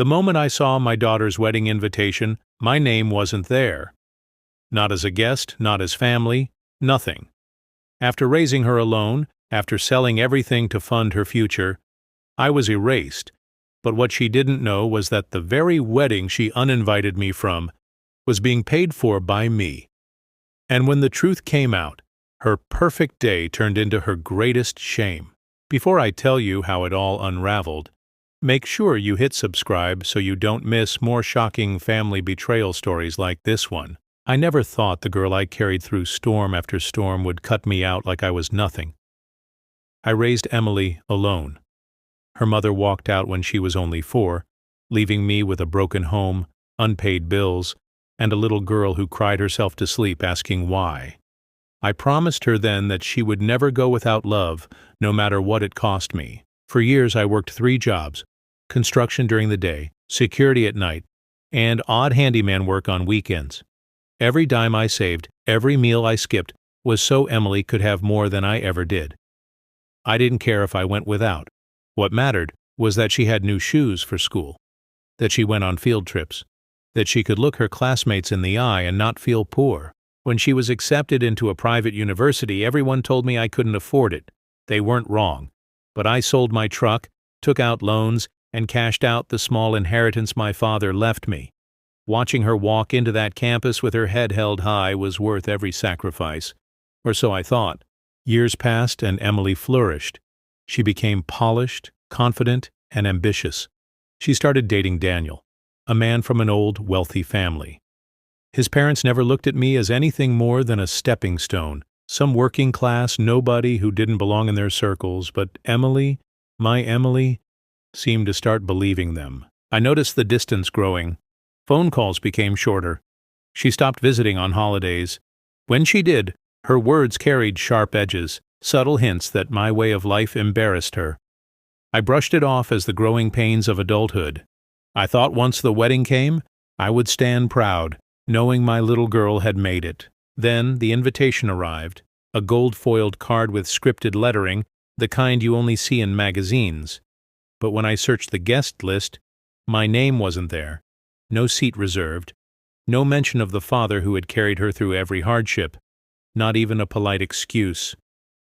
The moment I saw my daughter's wedding invitation, my name wasn't there. Not as a guest, not as family, nothing. After raising her alone, after selling everything to fund her future, I was erased. But what she didn't know was that the very wedding she uninvited me from was being paid for by me. And when the truth came out, her perfect day turned into her greatest shame. Before I tell you how it all unraveled, make sure you hit subscribe so you don't miss more shocking family betrayal stories like this one. I never thought the girl I carried through storm after storm would cut me out like I was nothing. I raised Emily alone. Her mother walked out when she was only 4, leaving me with a broken home, unpaid bills, and a little girl who cried herself to sleep asking why. I promised her then that she would never go without love, no matter what it cost me. For years I worked 3 jobs: construction during the day, security at night, and odd handyman work on weekends. Every dime I saved, every meal I skipped, was so Emily could have more than I ever did. I didn't care if I went without. What mattered was that she had new shoes for school, that she went on field trips, that she could look her classmates in the eye and not feel poor. When she was accepted into a private university, everyone told me I couldn't afford it. They weren't wrong. But I sold my truck, took out loans, and cashed out the small inheritance my father left me. Watching her walk into that campus with her head held high was worth every sacrifice. Or so I thought. Years passed and Emily flourished. She became polished, confident, and ambitious. She started dating Daniel, a man from an old, wealthy family. His parents never looked at me as anything more than a stepping stone, some working class nobody who didn't belong in their circles, but Emily, my Emily, seemed to start believing them. I noticed the distance growing. Phone calls became shorter. She stopped visiting on holidays. When she did, her words carried sharp edges, subtle hints that my way of life embarrassed her. I brushed it off as the growing pains of adulthood. I thought once the wedding came, I would stand proud, knowing my little girl had made it. Then the invitation arrived, a gold-foiled card with scripted lettering, the kind you only see in magazines. But when I searched the guest list, my name wasn't there. No seat reserved. No mention of the father who had carried her through every hardship. Not even a polite excuse.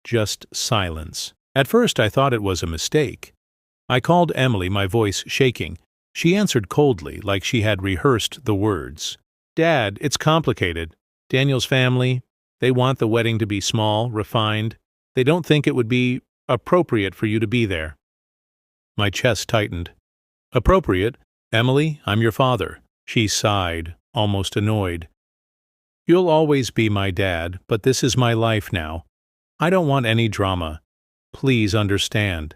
Just silence. At first I thought it was a mistake. I called Emily, my voice shaking. She answered coldly, like she had rehearsed the words. "Dad, it's complicated. Daniel's family, they want the wedding to be small, refined. They don't think it would be appropriate for you to be there." My chest tightened. "Appropriate? Emily, I'm your father." She sighed, almost annoyed. "You'll always be my dad, but this is my life now. I don't want any drama. Please understand."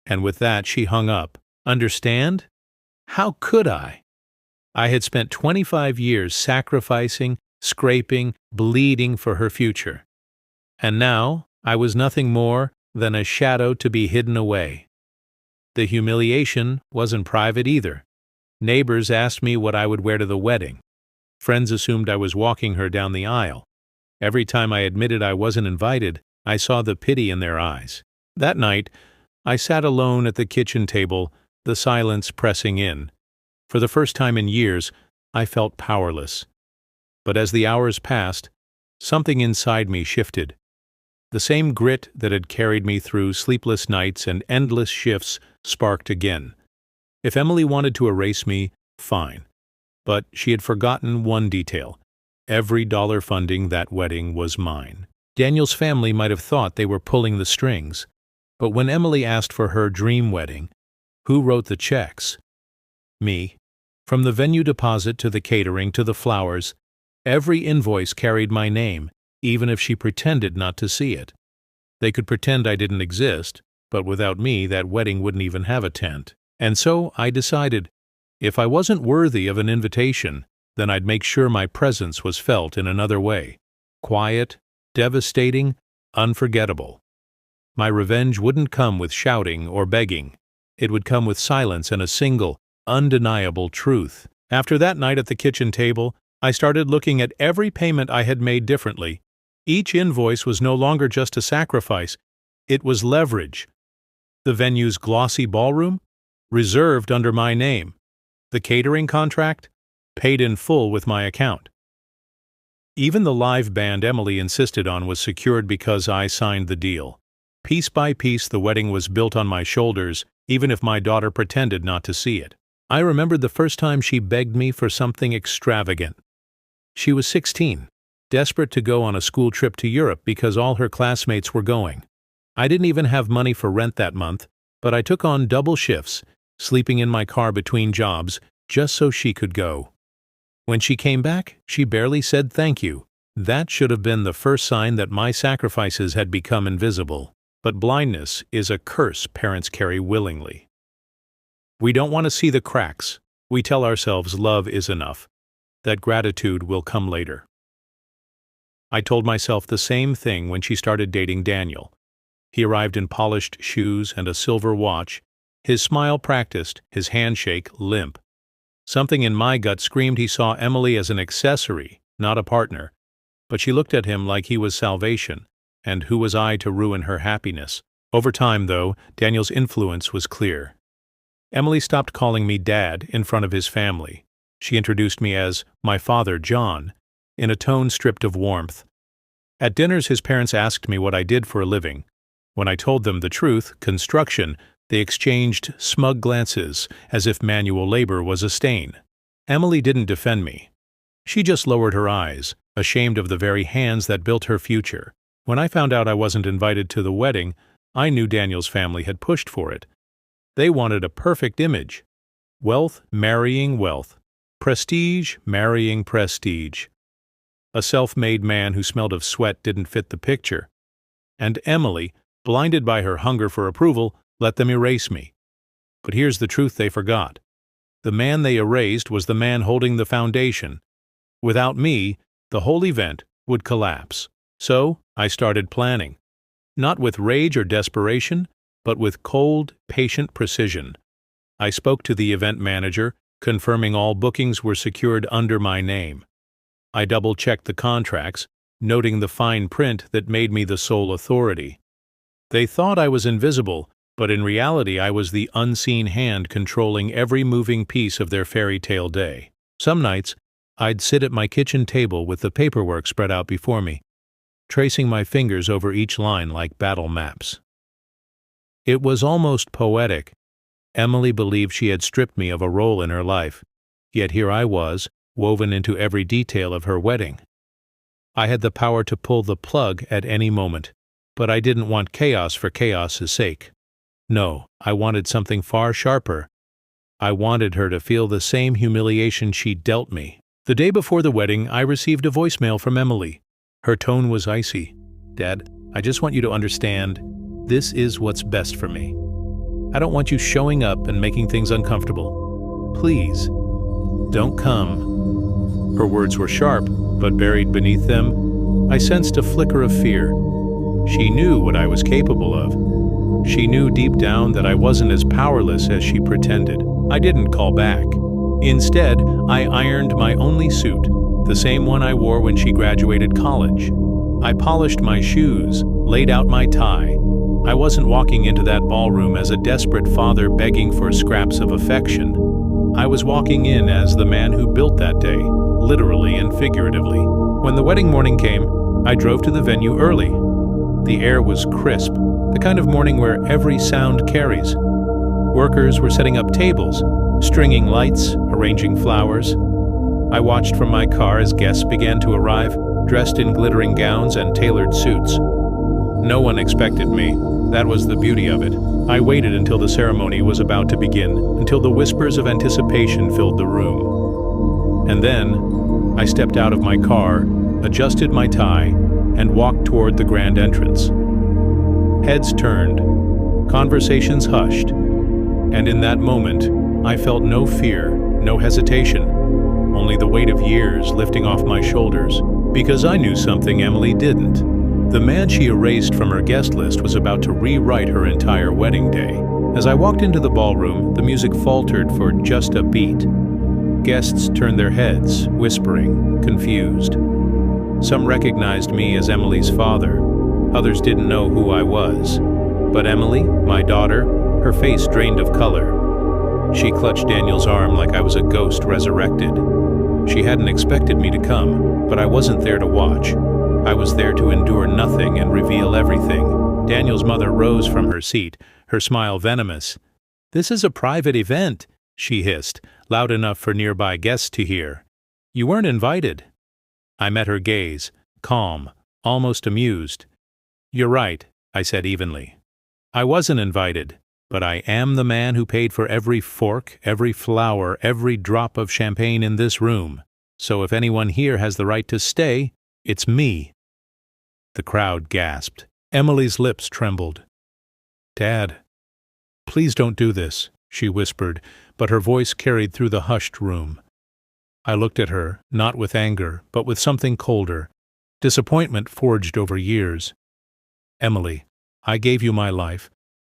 And with that she hung up. Understand? How could I? I had spent 25 years sacrificing, scraping, bleeding for her future. And now I was nothing more than a shadow to be hidden away. The humiliation wasn't private either. Neighbors asked me what I would wear to the wedding. Friends assumed I was walking her down the aisle. Every time I admitted I wasn't invited, I saw the pity in their eyes. That night, I sat alone at the kitchen table, the silence pressing in. For the first time in years, I felt powerless. But as the hours passed, something inside me shifted. The same grit that had carried me through sleepless nights and endless shifts sparked again. If Emily wanted to erase me, fine. But she had forgotten one detail. Every dollar funding that wedding was mine. Daniel's family might have thought they were pulling the strings. But when Emily asked for her dream wedding, who wrote the checks? Me. From the venue deposit to the catering to the flowers, every invoice carried my name, even if she pretended not to see it. They could pretend I didn't exist, but without me that wedding wouldn't even have a tent. And so I decided, if I wasn't worthy of an invitation, then I'd make sure my presence was felt in another way. Quiet, devastating, unforgettable. My revenge wouldn't come with shouting or begging. It would come with silence and a single, undeniable truth. After that night at the kitchen table, I started looking at every payment I had made differently. Each invoice was no longer just a sacrifice. It was leverage. The venue's glossy ballroom? Reserved under my name. The catering contract? Paid in full with my account. Even the live band Emily insisted on was secured because I signed the deal. Piece by piece, the wedding was built on my shoulders, even if my daughter pretended not to see it. I remembered the first time she begged me for something extravagant. She was 16, desperate to go on a school trip to Europe because all her classmates were going. I didn't even have money for rent that month, but I took on double shifts, sleeping in my car between jobs, just so she could go. When she came back, she barely said thank you. That should have been the first sign that my sacrifices had become invisible. But blindness is a curse parents carry willingly. We don't want to see the cracks. We tell ourselves love is enough, that gratitude will come later. I told myself the same thing when she started dating Daniel. He arrived in polished shoes and a silver watch, his smile practiced, his handshake limp. Something in my gut screamed he saw Emily as an accessory, not a partner, but she looked at him like he was salvation, and who was I to ruin her happiness? Over time, though, Daniel's influence was clear. Emily stopped calling me Dad in front of his family. She introduced me as my father, John, in a tone stripped of warmth. At dinners, his parents asked me what I did for a living. When I told them the truth, construction, they exchanged smug glances as if manual labor was a stain. Emily didn't defend me. She just lowered her eyes, ashamed of the very hands that built her future. When I found out I wasn't invited to the wedding, I knew Daniel's family had pushed for it. They wanted a perfect image. Wealth marrying wealth. Prestige marrying prestige. A self-made man who smelled of sweat didn't fit the picture. And Emily, blinded by her hunger for approval, let them erase me. But here's the truth they forgot. The man they erased was the man holding the foundation. Without me, the whole event would collapse. So I started planning. Not with rage or desperation, but with cold, patient precision. I spoke to the event manager, confirming all bookings were secured under my name. I double-checked the contracts, noting the fine print that made me the sole authority. They thought I was invisible, but in reality I was the unseen hand controlling every moving piece of their fairy tale day. Some nights, I'd sit at my kitchen table with the paperwork spread out before me, tracing my fingers over each line like battle maps. It was almost poetic. Emily believed she had stripped me of a role in her life, yet here I was, woven into every detail of her wedding. I had the power to pull the plug at any moment, but I didn't want chaos for chaos's sake. No, I wanted something far sharper. I wanted her to feel the same humiliation she dealt me. The day before the wedding, I received a voicemail from Emily. Her tone was icy. "Dad, I just want you to understand, this is what's best for me. I don't want you showing up and making things uncomfortable. Please, don't come." Her words were sharp, but buried beneath them, I sensed a flicker of fear. She knew what I was capable of. She knew deep down that I wasn't as powerless as she pretended. I didn't call back. Instead, I ironed my only suit, the same one I wore when she graduated college. I polished my shoes, laid out my tie. I wasn't walking into that ballroom as a desperate father begging for scraps of affection. I was walking in as the man who built that day, literally and figuratively. When the wedding morning came, I drove to the venue early. The air was crisp, the kind of morning where every sound carries. Workers were setting up tables, stringing lights, arranging flowers. I watched from my car as guests began to arrive, dressed in glittering gowns and tailored suits. No one expected me. That was the beauty of it. I waited until the ceremony was about to begin, until the whispers of anticipation filled the room. And then, I stepped out of my car, adjusted my tie, and walked toward the grand entrance. Heads turned, conversations hushed, and in that moment, I felt no fear, no hesitation, only the weight of years lifting off my shoulders, because I knew something Emily didn't. The man she erased from her guest list was about to rewrite her entire wedding day. As I walked into the ballroom, the music faltered for just a beat. Guests turned their heads, whispering, confused. Some recognized me as Emily's father. Others didn't know who I was. But Emily, my daughter, her face drained of color. She clutched Daniel's arm like I was a ghost resurrected. She hadn't expected me to come, but I wasn't there to watch. I was there to endure nothing and reveal everything. Daniel's mother rose from her seat, her smile venomous. "This is a private event," she hissed, loud enough for nearby guests to hear. "You weren't invited." I met her gaze, calm, almost amused. "You're right," I said evenly. "I wasn't invited, but I am the man who paid for every fork, every flower, every drop of champagne in this room. So if anyone here has the right to stay, it's me." The crowd gasped. Emily's lips trembled. "Dad, please don't do this," she whispered, but her voice carried through the hushed room. I looked at her, not with anger, but with something colder, disappointment forged over years. "Emily, I gave you my life.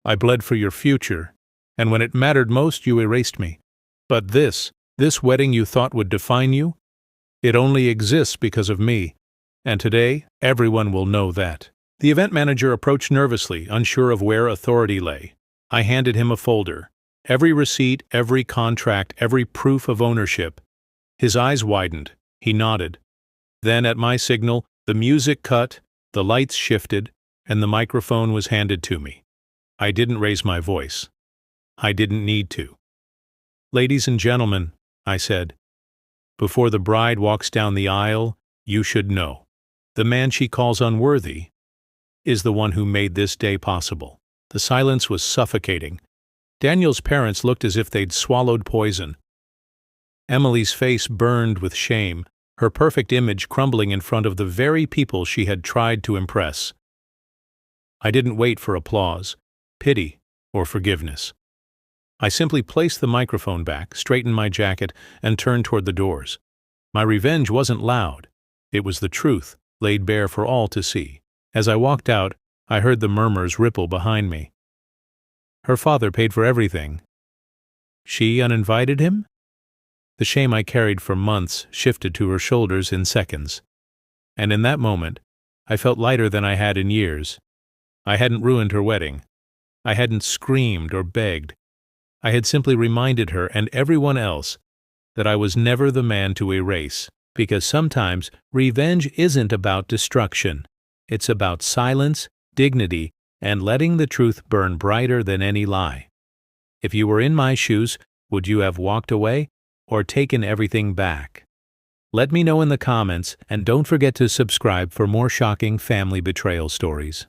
I bled for your future, and when it mattered most, you erased me. But this wedding you thought would define you, it only exists because of me, and today everyone will know that." The event manager approached nervously, unsure of where authority lay. I handed him a folder. Every receipt, every contract, every proof of ownership. His eyes widened. He nodded. Then, at my signal, the music cut, the lights shifted, and the microphone was handed to me. I didn't raise my voice. I didn't need to. "Ladies and gentlemen," I said, "before the bride walks down the aisle, you should know. The man she calls unworthy is the one who made this day possible." The silence was suffocating. Daniel's parents looked as if they'd swallowed poison. Emily's face burned with shame, her perfect image crumbling in front of the very people she had tried to impress. I didn't wait for applause, pity, or forgiveness. I simply placed the microphone back, straightened my jacket, and turned toward the doors. My revenge wasn't loud. It was the truth, laid bare for all to see. As I walked out, I heard the murmurs ripple behind me. Her father paid for everything. She uninvited him? The shame I carried for months shifted to her shoulders in seconds. And in that moment, I felt lighter than I had in years. I hadn't ruined her wedding. I hadn't screamed or begged. I had simply reminded her and everyone else that I was never the man to erase, because sometimes revenge isn't about destruction. It's about silence, dignity, and letting the truth burn brighter than any lie. If you were in my shoes, would you have walked away or taken everything back? Let me know in the comments, and don't forget to subscribe for more shocking family betrayal stories.